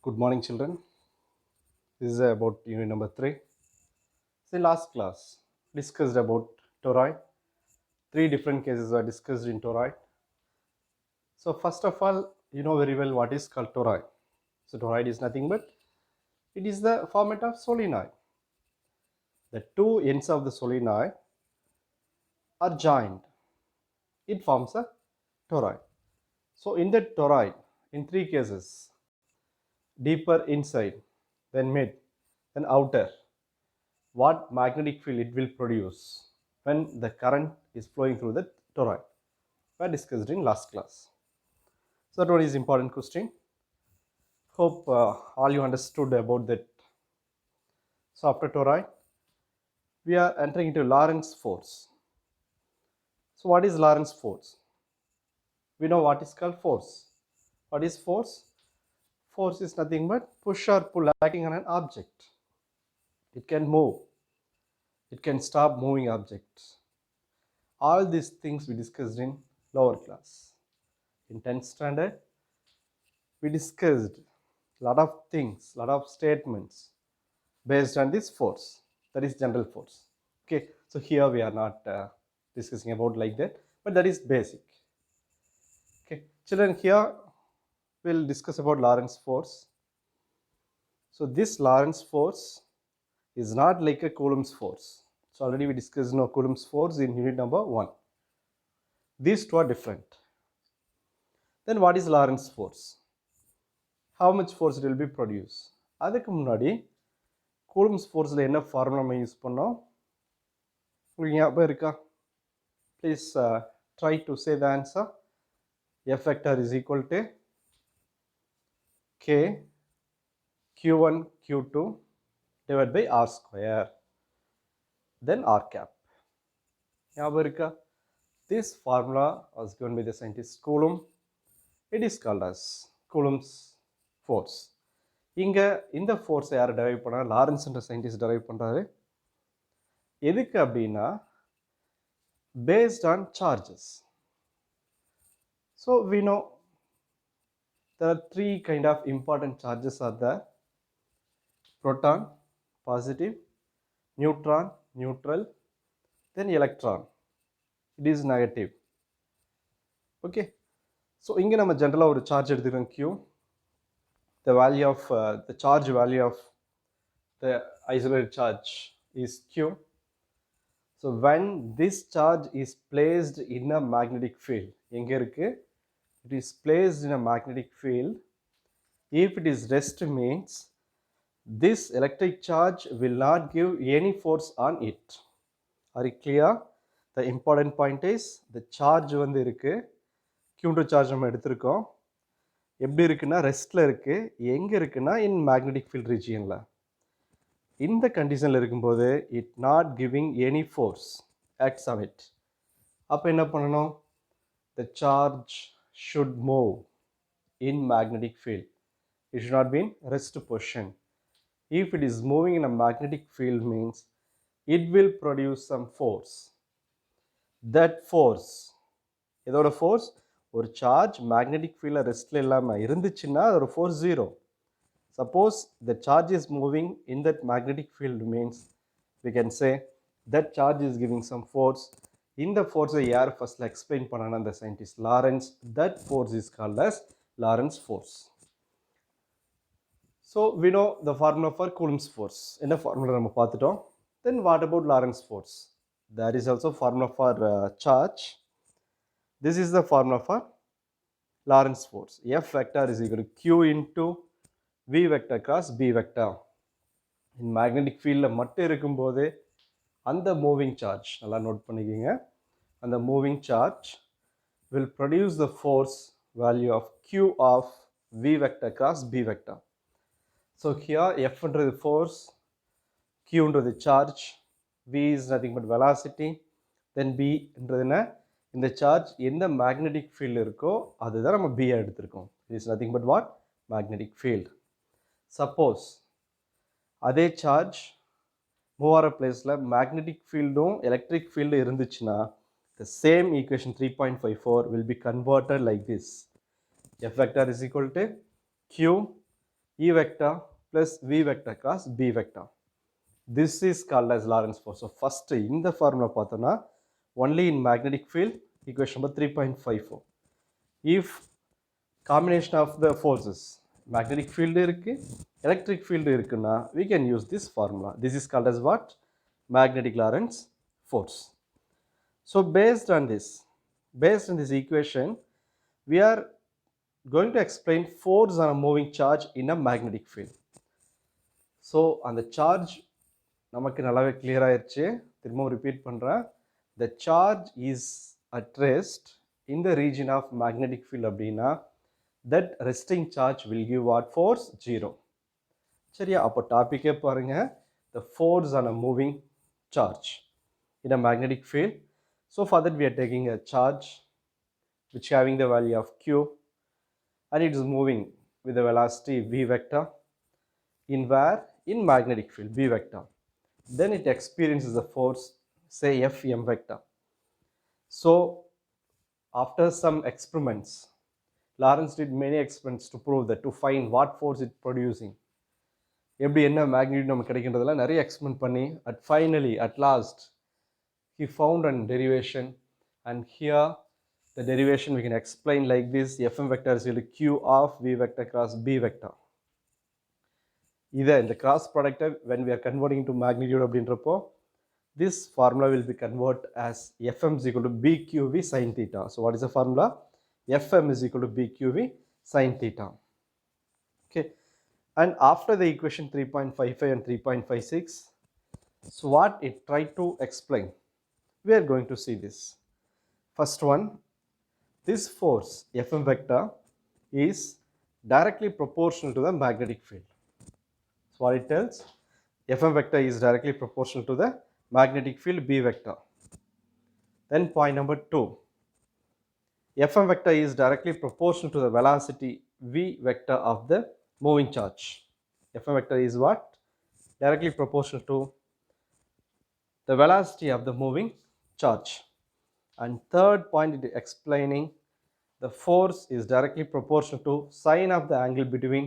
Good morning, children. This is about unit number 3. So, last class discussed about toroid. Three different cases are discussed in toroid. So, first of all, you know very well what is called toroid. So, toroid is nothing but it is the format of solenoid. The two ends of the solenoid are joined. It forms a toroid. So, in the toroid, in three cases, deeper inside, then mid, then outer, what magnetic field it will produce when the current is flowing through the toroid were discussed in last class. So that one is important question. Hope all you understood about that. So after toroid, we are entering into Lorentz force. So what is Lorentz force? We know what is called force. What is force? Force is nothing but push or pull acting on an object. It can move. It can stop moving objects. All these things we discussed in lower class. In 10th standard, we discussed a lot of things, lot of statements based on this force, that is general force. Okay, so here we are not discussing about like that, but that is basic. Okay, children, here we'll discuss about Lorentz force. So this Lorentz force is not like a Coulomb's force. So already we discussed Coulomb's force in unit number 1. These two are different. Then what is Lorentz force? How much force it will be produced? அதுக்கு முன்னாடி coulombs ஃபோர்ஸில் என்ன formula நம்ம use பண்ணோம் உங்களுக்கு ஞாபகம் இருக்கா? Please try to say the answer. F vector is equal to K Q1 Q2 divided by R square, then R cap. ஞாபகம் இருக்கா? This formula was given by the scientist Coulomb. It is called as Coulomb's force. இங்கே இந்த ஃபோர்ஸை யார் derive பண்ணால் லாரன்ஸ்ன்ற scientist derive பண்ணுறாரு. எதுக்கு அப்படின்னா based on charges. So we know there are three kind of important charges are there: proton, positive, neutron, neutral, then electron, it is negative. Okay, so இங்கே நம்ம ஜென்ரலாக ஒரு சார்ஜ் எடுத்துக்கிறோம் Q. The value of the charge value of the isolated charge is Q. So when this charge is placed in a magnetic field, எங்கே இருக்கு? It is placed in a magnetic field. If it is rest means this electric charge will not give any force on it. Are you clear? The important point is the charge வந்து இருக்கு, Q charge நம்ம எடுத்திருக்கோம். எப்படி இருக்குன்னா ரெஸ்ட்ல இருக்கு. எங்க இருக்குன்னா இன் magnetic field ரீஜியன்ல. இந்த கண்டிஷன்ல இருக்கும்போது it not giving any force acts on it. அப்போ என்ன பண்ணணும்? த charge should move in magnetic field. It should not be in rest position. If it is moving in a magnetic field means it will produce some force. That force, இதோட force, ஒரு charge magnetic ஃபீல்டில் ரெஸ்ட்ல இல்லாமல் இருந்துச்சுன்னா அதோட force 0. Suppose the charge is moving in that magnetic field means we can say that charge is giving some force. இந்த ஃபோர்ஸை யார் ஃபர்ஸ்ட்ல எக்ஸ்பிளைன் பண்ணானா அந்த scientist Lawrence. That force is called as Lorentz force. So we know the formula for Coulomb's force. என்ன formula நம்ம பார்த்துட்டோம். Then what about Lorentz force? There is also formula for charge. This is the formula for Lorentz force. F vector is equal to Q into V vector cross B vector. In magnetic field மட்டும் இருக்கும்போது அந்த moving charge நல்லா note பண்ணிக்கோங்க. அந்த moving charge will produce the force value of Q of V vector cross B vector. So here F is force, Q is the charge, V is nothing but velocity, then B என்றதுனா இந்த charge எந்த magnetic field இருக்கோ அதுதான் நம்ம B எடுத்திருக்கோம். It is nothing but what? Magnetic field. Suppose அதே charge move ஆகிற பிளேஸில் magnetic ஃபீல்டும் electric ஃபீல்டும் இருந்துச்சுன்னா the same equation 3.54 will be converted like this. F vector is equal to Q E vector plus V vector cross B vector. This is called as Lorentz force. So first in the formula பார்த்தோம்னா only in magnetic field equation number 3.54. If combination of the forces magnetic field இருக்கு electric field இருக்குன்னா we can use this formula. This is called as what? Magnetic Lorentz force. So based on this equation, we are going to explain force on a moving charge in a magnetic field. So on the charge நமக்கு நல்லாவே clear ஆயிருச்சு. திரும்பவும் repeat பண்றேன். The charge is at rest in the region of magnetic field அப்படின்னா that resting charge will give what force? 0. சரியா? அப்போ டாபிக்கே பாருங்க, the force on a moving charge in a magnetic field. So for that we are taking a charge which having the value of q and it is moving with the velocity v vector in where? In magnetic field b vector. Then it experiences a force, say f m vector. So after some experiments, Lorentz did many experiments to prove that, to find what force it producing, எப்படி என்ன magnitude நமக்கு கிடைக்கின்றதெல்லாம் நிறைய experiment பண்ணி at last he found a derivation, and here the derivation we can explain like this: fm vector is equal to q of v vector cross b vector. Either in the cross product when we are converting into magnitude அப்படின்றப்போ this formula will be converted as fm is equal to bqv sin theta. So what is the formula? Fm is equal to bqv sin theta. Okay, and after the equation 3.55 and 3.56, so what it tried to explain, we are going to see this. First one, this force fm vector is directly proportional to the magnetic field. So what it tells, fm vector is directly proportional to the magnetic field b vector. Then point number 2, fm vector is directly proportional to the velocity v vector of the moving charge. Fm vector is what? Directly proportional to the velocity of the moving charge. And third point, it is explaining the force is directly proportional to sine of the angle between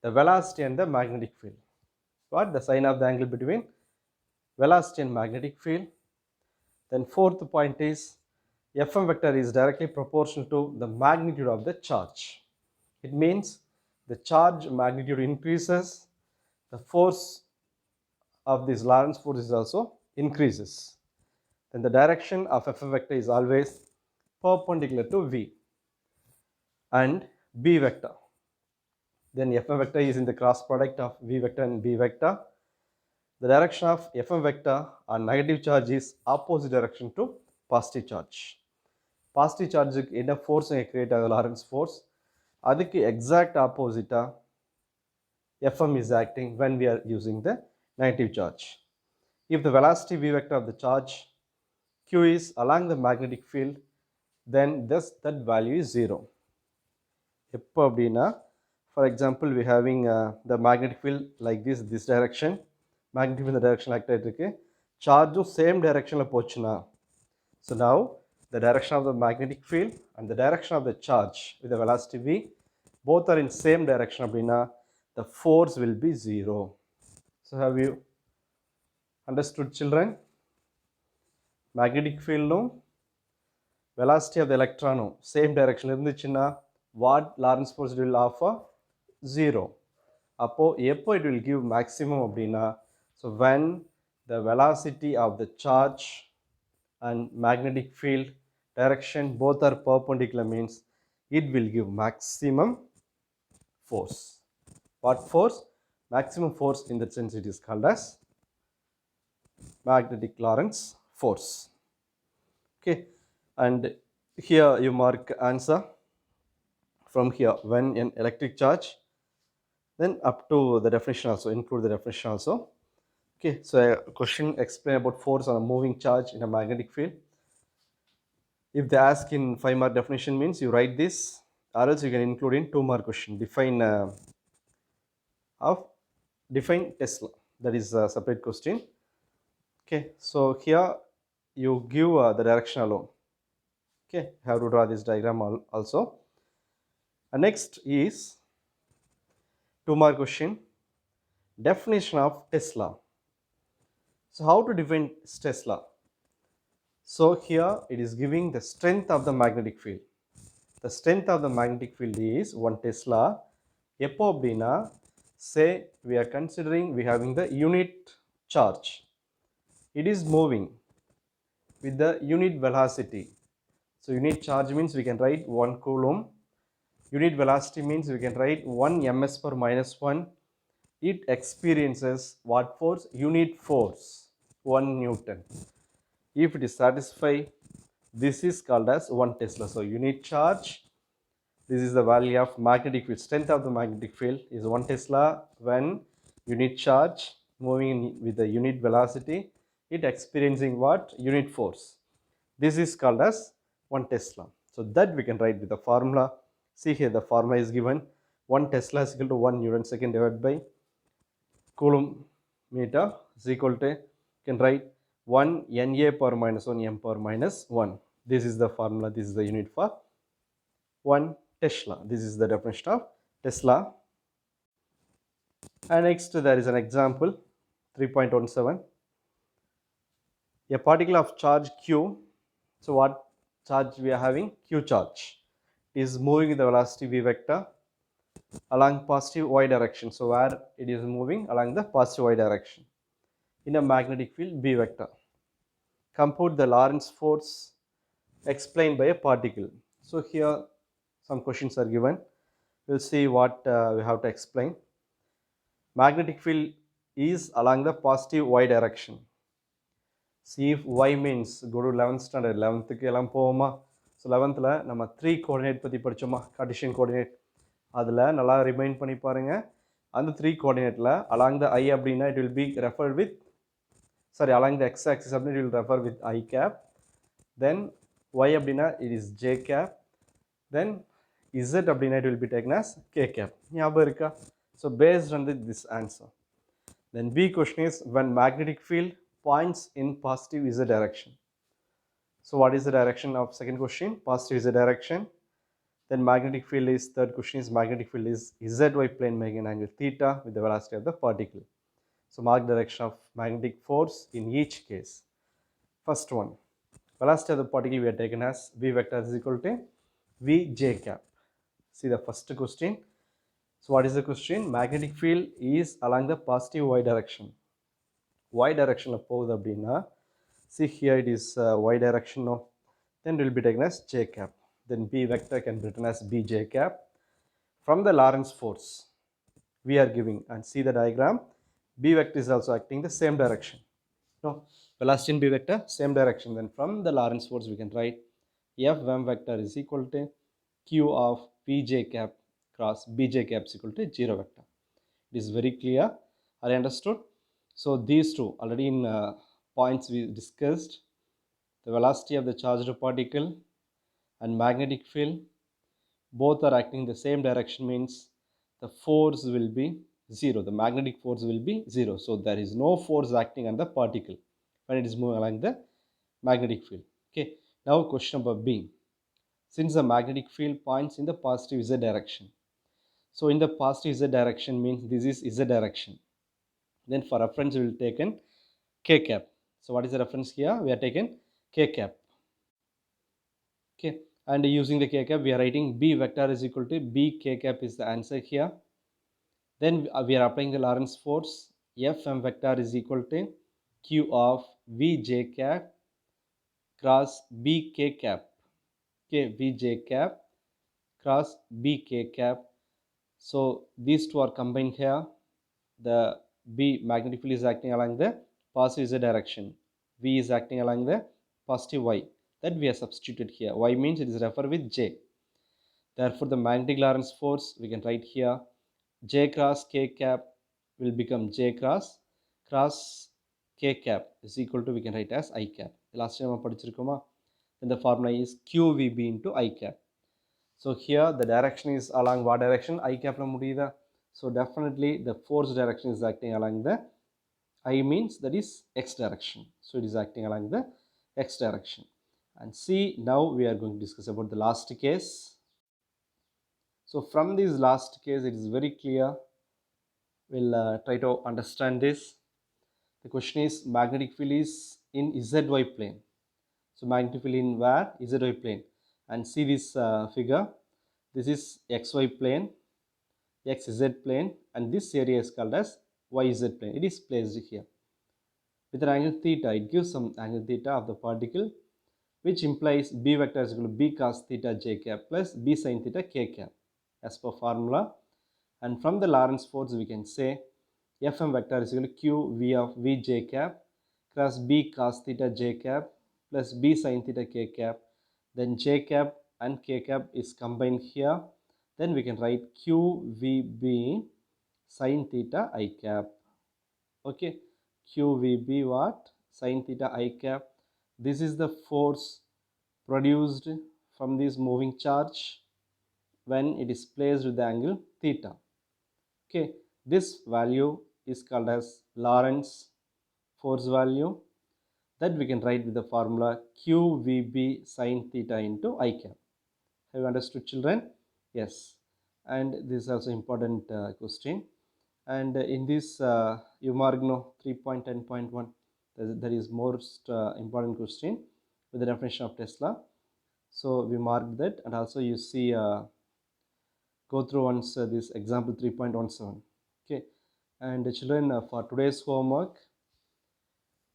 the velocity and the magnetic field. What? The sine of the angle between velocity and magnetic field. Then fourth point is fm vector is directly proportional to the magnitude of the charge. It means the charge magnitude increases, the force of this Lorentz force is also increases. Then the direction of fm vector is always perpendicular to v and b vector. Then fm vector is in the cross product of v vector and b vector. The direction of fm vector on negative charge is opposite direction to positive charge. Positive charge என்ன force create ஆகுது? Lorentz force. அதுக்கு exact opposite fm is acting when we are using the negative charge. If the velocity v vector of the charge q is along the magnetic field, then thus that value is 0. எப்போ அப்படின்னா, for example we having the magnetic field like this direction, magnetic field in the direction like that இருக்கு, சார்ஜும் same directionல போச்சுன்னா, so now the direction of the magnetic field and the direction of the charge with the velocity v both are in same direction அப்படின்னா the force will be 0. So have you understood, children? Magnetic field velocity of the electron same direction இருந்துச்சுன்னா what Lorentz force will offer? 0. அப்போ எப்போ it will give maximum அப்படின்னா, so when the velocity of the charge and magnetic field direction both are perpendicular means it will give maximum force. What force? Maximum force. In that sense it is called as magnetic Lorentz force. Okay, and here you mark answer from here, when an electric charge, then up to the definition also, include the definition also. Okay, so a question explain about force on a moving charge in a magnetic field. If they ask in 5 mark definition means you write this, or else you can include in 2 mark question, define Tesla, that is a separate question. Okay, so here you give the direction alone. Okay, have to draw this diagram also. And next is 2 more question. Definition of Tesla. So how to define Tesla? So here it is giving the strength of the magnetic field. The strength of the magnetic field is 1 Tesla. எப்போ அப்படின்னா, say we are considering we having the unit charge. It is moving with the unit velocity. So unit charge means we can write 1 coulomb. Unit velocity means we can write 1 ms per minus 1. It experiences what force? Unit force, 1 Newton. If it is satisfied, this is called as 1 Tesla. So unit charge, this is the value of magnetic field. Strength of the magnetic field is 1 Tesla when unit charge moving with the unit velocity, it experiencing what? Unit force. This is called as 1 Tesla. So that we can write with the formula. See here, the formula is given. 1 Tesla is equal to 1 Newton second divided by Coulomb meter is equal to, you can write 1 Na power minus 1 m power minus 1. This is the formula. This is the unit for 1 Tesla. This is the definition of Tesla. And next there is an example 3.17. A particle of charge Q. So what charge we are having? Q charge is moving with the velocity v vector along positive y direction. So where it is moving? Along the positive y direction in a magnetic field B vector. Compute the Lorentz force explained by a particle. So here some questions are given. We'll see what we have to explain. Magnetic field is along the positive y direction. See if y means, go to 11th standard, 11th க்கு எல்லாம் போவோமா? So 11th நம்ம 3 coordinate பற்றி படித்தோமா? Cartesian coordinate. அதில் நல்லா remind பண்ணி பாருங்கள். அந்த 3 கோஆர்டினேட்டில் along the I அப்படின்னா it will be referred with, sorry, along the x axis அப்படின்னா it will refer with I cap. Then y அப்படின்னா it is j cap. Then z அப்படின்னா it will be taken as k cap. ஞாபகம் இருக்கா? So based on this answer. Then B question is, when magnetic field points in positive z direction. So what is the direction of second question? Positive z direction. Then magnetic field is, third question is, magnetic field is zy plane making an angle theta with the velocity of the particle. So mark direction of magnetic force in each case. First one, velocity of the particle we are taken as v vector is equal to v j cap. See the first question. So what is the question? Magnetic field is along the positive y direction. Y direction of போகுது அப்படின்னா, see here it is y direction, no? Then it will be taken as j cap. Then B vector can be written as b j cap. From the Lorentz force we are giving, and see the diagram, B vector is also acting the same direction. No, velocity in B vector same direction. Then from the Lorentz force we can write F m vector is equal to Q of P j cap cross B j cap is equal to 0 vector. It is very clear. Are you understood? So these two already in points we discussed. The velocity of the charged particle and magnetic field, both are acting the same direction, means the force will be 0. The magnetic force will be 0. So there is no force acting on the particle when it is moving along the magnetic field. Okay. Now question number B. Since the magnetic field points in the positive z direction, so in the positive z direction means this is z direction. Then for reference we will taken k cap. So what is the reference here? We are taken k cap. Okay, and using the k cap we are writing B vector is equal to B k cap is the answer here. Then we are applying the Lorentz force. F m vector is equal to Q of V j cap cross B k cap. Okay, V j cap cross B k cap. So these two are combined here. The B magnetic field is acting along the positive z direction. V is acting along the positive y. That we are substituted here. Y means it is referred with j. Therefore the magnetic Lorentz force we can write here j cross k cap will become j cross k cap is equal to, we can write as I cap. Last time படிச்சிருக்கோமா? Then the formula is QVB into I cap. So here the direction is along what direction? I cap la முடியுதா? So definitely the force direction is acting along the I means that is x direction. So it is acting along the x direction. And see, now we are going to discuss about the last case. So from this last case it is very clear We'll try to understand this. The question is magnetic field is in ZY plane. So magnetic field in where? ZY plane. And see this figure. This is XY plane, XZ plane, and this area is called as YZ plane. It is placed here. With an angle theta, it gives some angle theta of the particle, which implies B vector is equal to B cos theta j cap plus B sin theta k cap as per formula. And from the Lorentz force, we can say Fm vector is equal to Q V of V j cap cross B cos theta j cap plus B sin theta k cap. Then j cap and k cap is combined here. Then we can write Q V B sin theta I cap. Okay, Q V B what? Sin theta I cap. This is the force produced from this moving charge when it is placed with the angle theta. Okay, this value is called as Lorentz force value, that we can write with the formula QVB sin theta into I cap. Have you understood, children? Yes. And this is also important question. And in this you mark 3.10.1, that is most important question with the definition of Tesla. So we marked that, and also you see go through once this example 3.17. Okay, and children, for today's homework,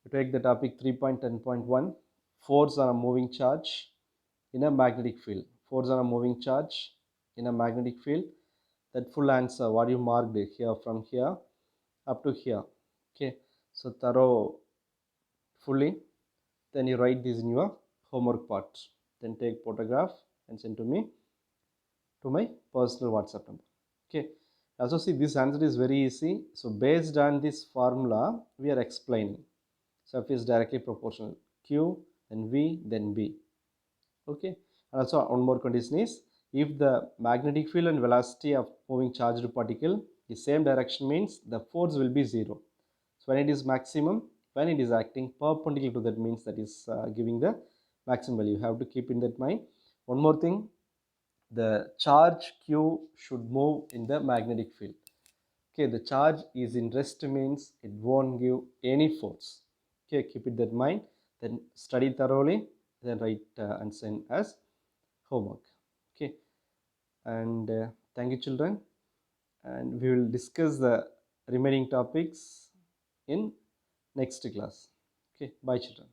we take the topic 3.10.1, force on a moving charge in a magnetic field. Force on a moving charge in a magnetic field. That full answer what you marked here, from here up to here. Okay, so thorough fully, then you write this in your homework part. Then take photograph and send to me to my personal WhatsApp number. Okay, also see this answer is very easy. So based on this formula we are explaining. So F is directly proportional, Q then V then B. Okay, and also one more condition is, if the magnetic field and velocity of moving charged particle is same direction, means the force will be zero. So when it is maximum, when it is acting perpendicular to that, means that is giving the maximum value. You have to keep in that mind. One more thing, the charge Q should move in the magnetic field. Okay, the charge is in rest, means it won't give any force. Okay, keep it that mind. Then study thoroughly, then write and send as homework. Okay, and thank you, children, and we will discuss the remaining topics in next class. Okay, bye, children.